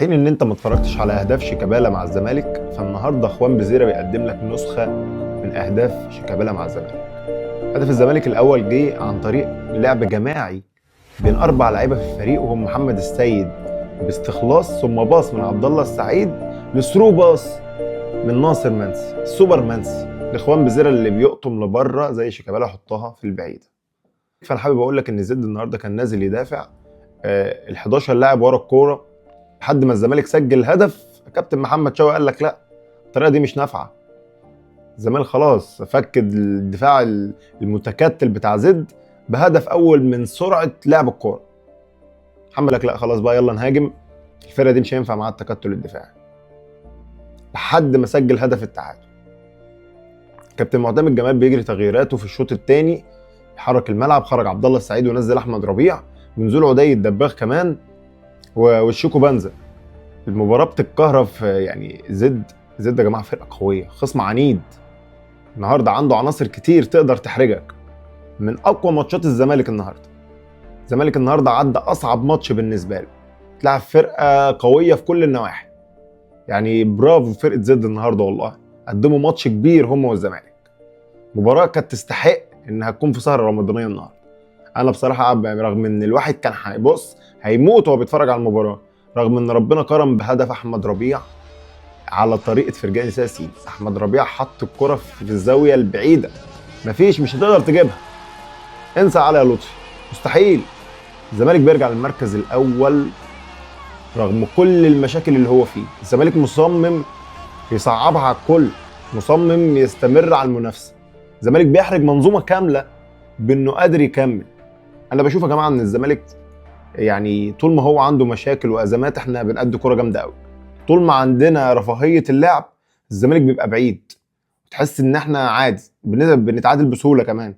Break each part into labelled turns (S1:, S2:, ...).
S1: حين ان انت ما اتفرجتش على اهداف شيكابالا مع الزمالك، فالنهارده اخوان بزيرة بيقدم لك نسخه من اهداف شيكابالا مع الزمالك. هدف الزمالك الاول جه عن طريق لعب جماعي بين 4 لعيبه في الفريق، وهم محمد السيد باستخلاص، ثم باص من عبد الله السعيد لثرو باص من ناصر منسي، السوبر منسي لاخوان بزيرة اللي بيقطم لبره زي شيكابالا يحطها في البعيده. فانا حابب اقول لك ان زد النهارده كان نازل يدافع ال 11 لاعب ورا الكوره لحد ما الزمالك سجل هدف. كابتن محمد شوقي قال لك لا، الطريقه دي مش نافعه. الزمالك خلاص فك الدفاع المتكتل بتاع زد بهدف اول من سرعه لعب الكوره. محمد لك لا خلاص بقى، يلا نهاجم، الفرقه دي مش هينفع معاها التكتل الدفاعي، لحد ما سجل هدف التعادل. كابتن معتمد جمال بيجري تغييراته في الشوط الثاني، يحرك الملعب، خرج عبد الله السعيد ونزل احمد ربيع، ونزول عدي الدباغ كمان والشيكو بنزا. المباراه بتتكهرب في يعني زد يا جماعه فرقه قويه، خصم عنيد النهارده عنده عناصر كتير تقدر تحرجك. من اقوى ماتشات الزمالك النهارده عدى اصعب ماتش بالنسبه له، تلعب فرقه قويه في كل النواحي. يعني برافو فرقه زد النهارده، والله قدموا ماتش كبير هم والزمالك. مباراه كانت تستحق انها تكون في سهره رمضانيه النهارده. انا بصراحه رغم ان الواحد كان هيموت وهو بيتفرج على المباراه، رغم ان ربنا كرم بهدف احمد ربيع على طريقه فرجاني ساسي. احمد ربيع حط الكره في الزاويه البعيده، مش هتقدر تجيبها، انسى علي يا لطفي، مستحيل. الزمالك بيرجع للمركز الاول رغم كل المشاكل اللي هو فيه. الزمالك مصمم يصعبها على الكل، مصمم يستمر على المنافسه. الزمالك بيحرج منظومه كامله بانه قادر يكمل. انا بشوف يا جماعه ان الزمالك يعني طول ما هو عنده مشاكل وازمات احنا بنأدي كوره جامده قوي. طول ما عندنا رفاهيه اللعب الزمالك بيبقى بعيد، تحس ان احنا عادي بنتعادل بسهوله كمان.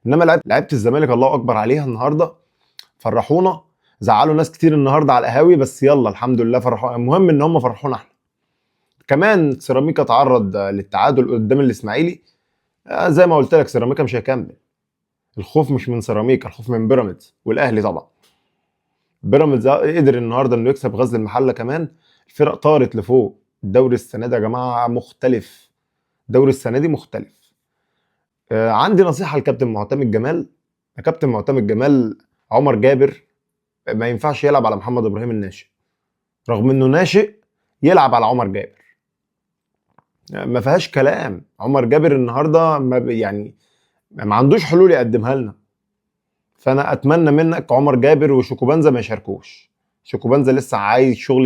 S1: انما لعيبه الزمالك الله اكبر عليها النهارده، فرحونا. زعلوا ناس كتير النهارده على القهاوي، بس يلا الحمد لله فرحونا، المهم ان هم فرحونا احنا. كمان سيراميكا تعرض للتعادل قدام الاسماعيلي. زي ما قلت لك سيراميكا مش هيكمل. الخوف مش من سيراميكا، الخوف من بيراميدز والاهلي طبعا. بيراميدز قدر النهارده انه يكسب غزل المحله كمان. الفرق طارت لفوق. الدوري السنه دي يا جماعه مختلف، الدوري السنه دي مختلف. عندي نصيحه لكابتن معتمد جمال. يا كابتن معتمد جمال، عمر جابر ما ينفعش يلعب على محمد ابراهيم الناشئ، رغم انه ناشئ يلعب على عمر جابر، ما فيهاش كلام. عمر جابر النهارده يعني ما عندوش حلول يقدمها لنا. فانا اتمنى منك عمر جابر وشوكوبانزا ما يشاركوش. شوكوبانزا لسه عايز شغل